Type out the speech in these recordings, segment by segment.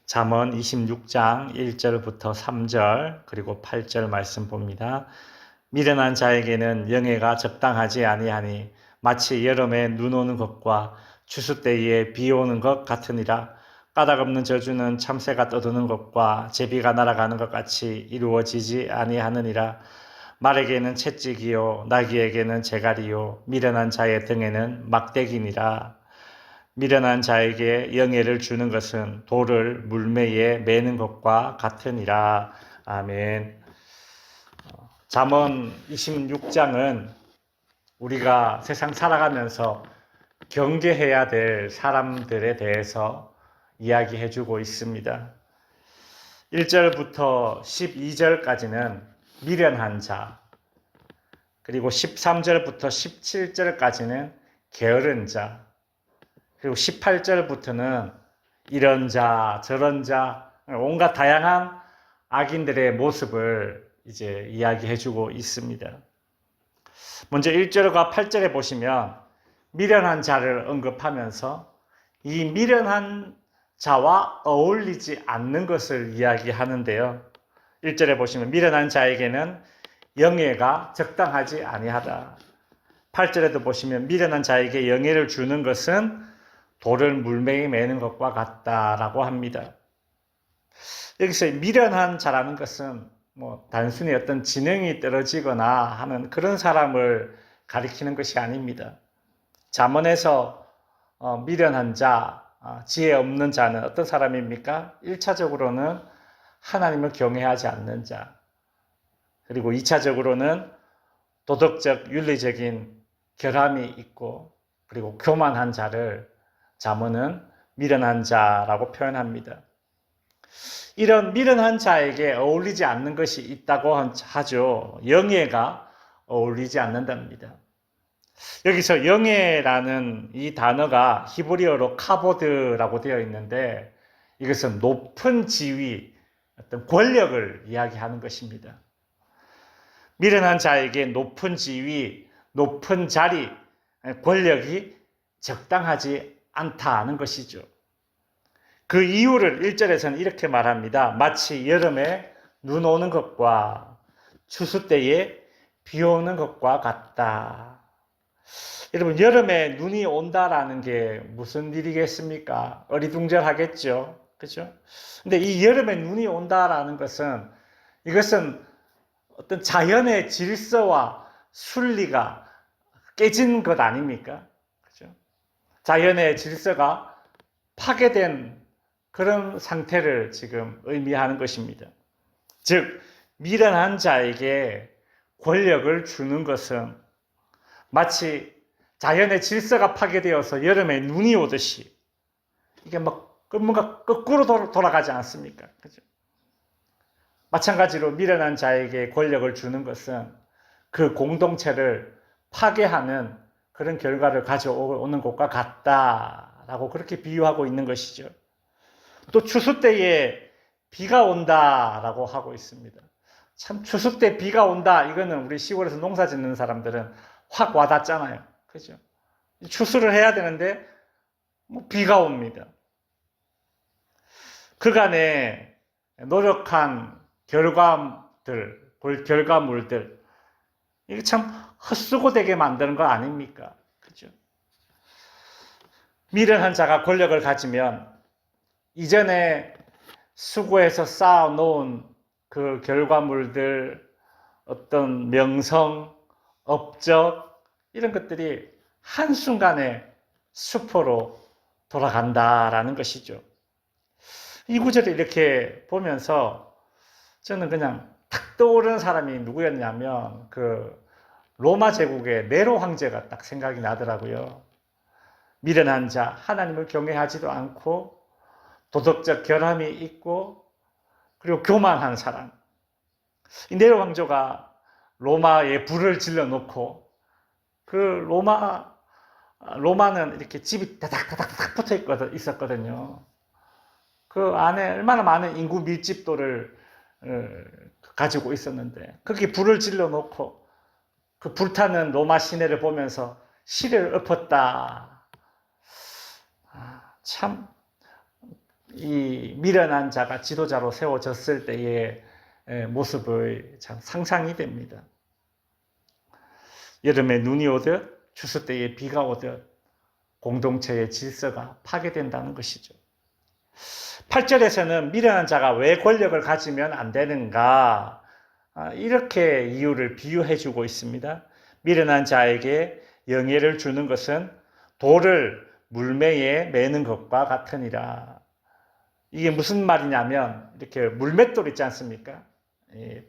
잠언 26장 1절부터 3절 그리고 8절 말씀 봅니다. 미련한 자에게는 영예가 적당하지 아니하니 마치 여름에 눈 오는 것과 추수 때에 비 오는 것 같으니라. 까닭없는 저주는 참새가 떠드는 것과 제비가 날아가는 것 같이 이루어지지 아니하느니라. 말에게는 채찍이요 나귀에게는 재갈이요 미련한 자의 등에는 막대기니라. 미련한 자에게 영예를 주는 것은 돌을 물매에 매는 것과 같으니라. 아멘. 잠언 26장은 우리가 세상 살아가면서 경계해야 될 사람들에 대해서 이야기해 주고 있습니다. 1절부터 12절까지는 미련한 자, 그리고 13절부터 17절까지는 게으른 자, 그리고 18절부터는 이런 자, 저런 자, 온갖 다양한 악인들의 모습을 이제 이야기해 주고 있습니다. 먼저 1절과 8절에 보시면 미련한 자를 언급하면서 이 미련한 자와 어울리지 않는 것을 이야기하는데요. 1절에 보시면 미련한 자에게는 영예가 적당하지 아니하다. 8절에도 보시면 미련한 자에게 영예를 주는 것은 돌을 물매에 매는 것과 같다라고 합니다. 여기서 미련한 자라는 것은 단순히 어떤 지능이 떨어지거나 하는 그런 사람을 가리키는 것이 아닙니다. 잠언에서 미련한 자, 지혜 없는 자는 어떤 사람입니까? 1차적으로는 하나님을 경외하지 않는 자, 그리고 2차적으로는 도덕적, 윤리적인 결함이 있고, 그리고 교만한 자를 잠언은 미련한 자라고 표현합니다. 이런 미련한 자에게 어울리지 않는 것이 있다고 하죠. 영예가 어울리지 않는답니다. 여기서 영예라는 이 단어가 히브리어로 카보드라고 되어 있는데 이것은 높은 지위, 어떤 권력을 이야기하는 것입니다. 미련한 자에게 높은 지위, 높은 자리, 권력이 적당하지 않다는 것이죠. 그 이유를 1절에서는 이렇게 말합니다. 마치 여름에 눈 오는 것과 추수 때에 비 오는 것과 같다. 여러분, 여름에 눈이 온다라는 게 무슨 일이겠습니까? 어리둥절하겠죠. 그렇죠? 근데 이 여름에 눈이 온다라는 것은 이것은 어떤 자연의 질서와 순리가 깨진 것 아닙니까? 그렇죠? 자연의 질서가 파괴된 그런 상태를 지금 의미하는 것입니다. 즉, 미련한 자에게 권력을 주는 것은 마치 자연의 질서가 파괴되어서 여름에 눈이 오듯이 이게 뭔가 거꾸로 돌아가지 않습니까? 그렇죠? 마찬가지로 미련한 자에게 권력을 주는 것은 그 공동체를 파괴하는 그런 결과를 가져오는 것과 같다라고 그렇게 비유하고 있는 것이죠. 또 추수 때에 비가 온다라고 하고 있습니다. 참 추수 때 비가 온다 이거는 우리 시골에서 농사 짓는 사람들은 확 와닿잖아요. 그죠? 추수를 해야 되는데 비가 옵니다. 그간에 노력한 결과물들 이게 참 헛수고 되게 만드는 거 아닙니까? 그죠? 미련한 자가 권력을 가지면 이전에 수고해서 쌓아놓은 그 결과물들, 어떤 명성, 업적 이런 것들이 한순간에 수포로 돌아간다라는 것이죠. 이 구절을 이렇게 보면서 저는 그냥 탁 떠오르는 사람이 누구였냐면 그 로마 제국의 네로 황제가 딱 생각이 나더라고요. 미련한 자, 하나님을 경외하지도 않고 도덕적 결함이 있고 그리고 교만한 사람. 이 네로 황제가 로마에 불을 질러 놓고 그 로마는 이렇게 집이 다닥다닥 붙어 있었거든요. 그 안에 얼마나 많은 인구 밀집도를 가지고 있었는데 거기에 불을 질러 놓고 그 불타는 로마 시내를 보면서 시를 엎었다. 참 이 미련한 자가 지도자로 세워졌을 때의 모습을 참 상상이 됩니다. 여름에 눈이 오듯 추수 때에 비가 오듯 공동체의 질서가 파괴된다는 것이죠. 8절에서는 미련한 자가 왜 권력을 가지면 안 되는가, 이렇게 이유를 비유해 주고 있습니다. 미련한 자에게 영예를 주는 것은 돌을 물매에 매는 것과 같으니라. 이게 무슨 말이냐면, 이렇게 물맷돌 있지 않습니까?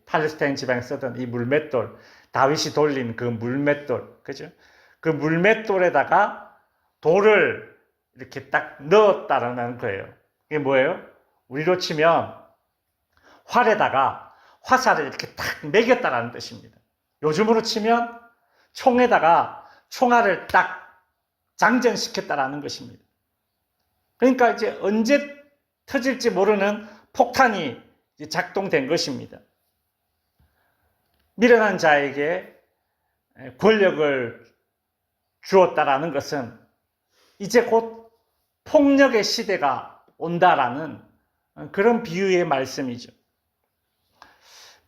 팔레스타인 지방에 쓰던 이 물맷돌, 다윗이 돌린 그 물맷돌, 그죠? 그 물맷돌에다가 돌을 이렇게 딱 넣었다라는 거예요. 이게 뭐예요? 우리로 치면 활에다가 화살을 이렇게 딱 매겼다라는 뜻입니다. 요즘으로 치면 총에다가 총알을 딱 장전시켰다라는 것입니다. 그러니까 이제 언제 터질지 모르는 폭탄이 작동된 것입니다. 미련한 자에게 권력을 주었다라는 것은 이제 곧 폭력의 시대가 온다라는 그런 비유의 말씀이죠.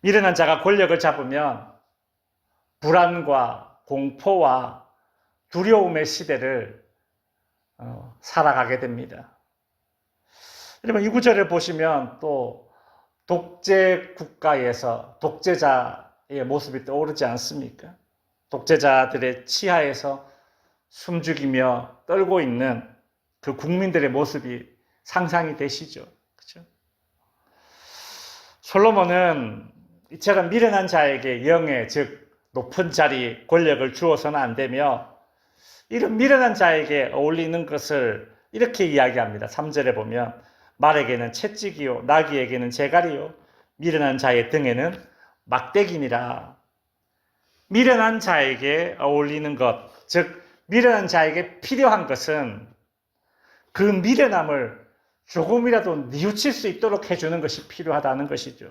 미련한 자가 권력을 잡으면 불안과 공포와 두려움의 시대를 살아가게 됩니다. 여러분, 이 구절을 보시면 또 독재 국가에서 독재자의 모습이 떠오르지 않습니까? 독재자들의 치하에서 숨죽이며 떨고 있는 그 국민들의 모습이 상상이 되시죠? 그렇죠? 솔로몬은 이처럼 미련한 자에게 영예, 즉 높은 자리, 권력을 주어서는 안 되며, 이런 미련한 자에게 어울리는 것을 이렇게 이야기합니다. 3절에 보면 말에게는 채찍이요 나귀에게는 재갈이요 미련한 자의 등에는 막대기니라. 미련한 자에게 어울리는 것, 즉 미련한 자에게 필요한 것은 그 미련함을 조금이라도 뉘우칠 수 있도록 해주는 것이 필요하다는 것이죠.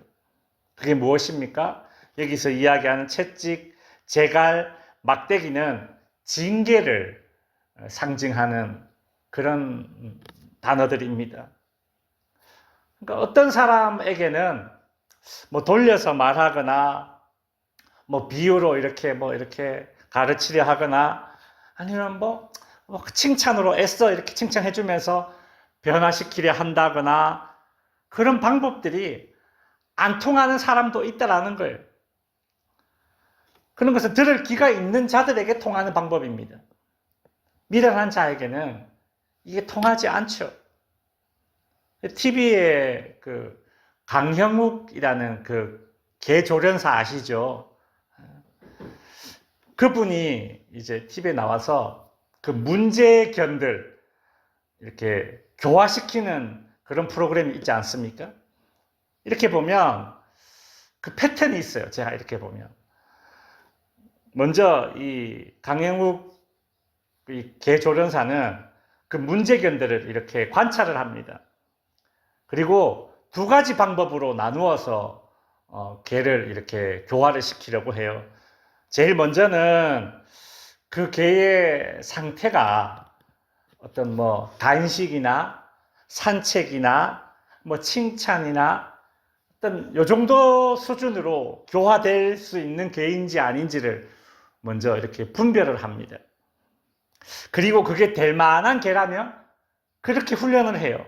그게 무엇입니까? 여기서 이야기하는 채찍, 재갈, 막대기는 징계를 상징하는 그런 단어들입니다. 그러니까 어떤 사람에게는 뭐 돌려서 말하거나 뭐 비유로 이렇게 가르치려 하거나, 아니면 뭐 칭찬으로 애써 이렇게 칭찬해주면서 변화시키려 한다거나, 그런 방법들이 안 통하는 사람도 있다라는 거예요. 그런 것은 들을 귀가 있는 자들에게 통하는 방법입니다. 미련한 자에게는 이게 통하지 않죠. TV에 그 강형욱이라는 그 개조련사 아시죠? 그분이 이제 TV에 나와서 그 문제견들 이렇게 교화시키는 그런 프로그램이 있지 않습니까? 이렇게 보면 그 패턴이 있어요. 제가 이렇게 보면. 먼저 이 강형욱 개조련사는 그 문제견들을 이렇게 관찰을 합니다. 그리고 두 가지 방법으로 나누어서 개를 이렇게 교화를 시키려고 해요. 제일 먼저는 그 개의 상태가 어떤 뭐 간식이나 산책이나 뭐 칭찬이나 어떤 요 정도 수준으로 교화될 수 있는 개인지 아닌지를 먼저 이렇게 분별을 합니다. 그리고 그게 될 만한 개라면 그렇게 훈련을 해요.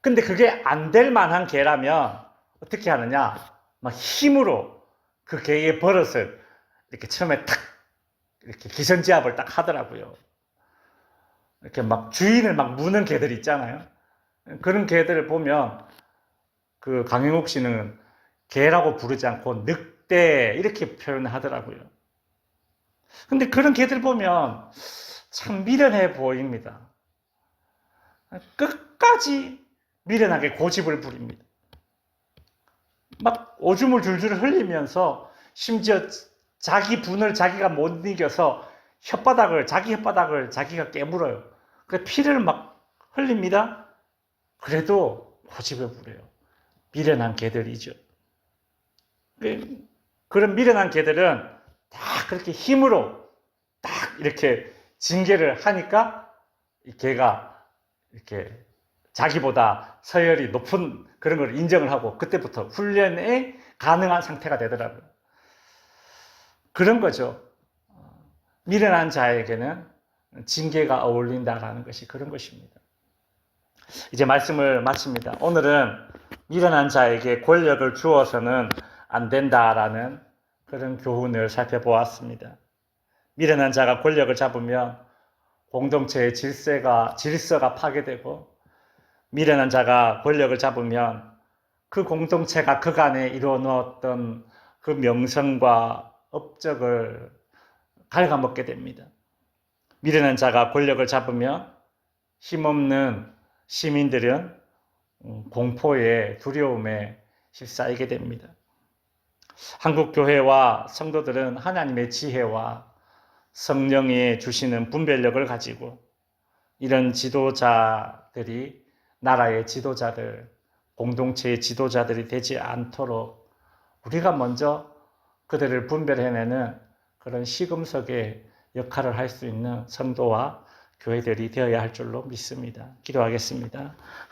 근데 그게 안 될 만한 개라면 어떻게 하느냐? 막 힘으로 그 개의 버릇을 이렇게 처음에 탁 이렇게 기선제압을 딱 하더라고요. 이렇게 막 주인을 막 무는 개들 있잖아요. 그런 개들을 보면 그 강형욱 씨는 개라고 부르지 않고 늑대 이렇게 표현하더라고요. 근데 그런 개들 보면 참 미련해 보입니다. 끝까지 미련하게 고집을 부립니다. 막 오줌을 줄줄 흘리면서 심지어 자기 분을 자기가 못 이겨서 자기 혓바닥을 자기가 깨물어요. 그 피를 막 흘립니다. 그래도 고집을 부려요. 미련한 개들이죠. 그런 미련한 개들은 다 그렇게 힘으로 딱 이렇게 징계를 하니까 이 개가 이렇게 자기보다 서열이 높은 그런 걸 인정을 하고 그때부터 훈련에 가능한 상태가 되더라고요. 그런 거죠. 미련한 자에게는 징계가 어울린다라는 것이 그런 것입니다. 이제 말씀을 마칩니다. 오늘은 미련한 자에게 권력을 주어서는 안 된다라는 그런 교훈을 살펴보았습니다. 미련한 자가 권력을 잡으면 공동체의 질서가 파괴되고, 미련한 자가 권력을 잡으면 그 공동체가 그간에 이루어 놓았던 그 명성과 업적을 갉아먹게 됩니다. 미련한 자가 권력을 잡으면 힘없는 시민들은 공포에 두려움에 휩싸이게 됩니다. 한국 교회와 성도들은 하나님의 지혜와 성령이 주시는 분별력을 가지고 이런 지도자들이 나라의 지도자들, 공동체의 지도자들이 되지 않도록 우리가 먼저 그들을 분별해내는 그런 시금석의 역할을 할 수 있는 성도와 교회들이 되어야 할 줄로 믿습니다. 기도하겠습니다.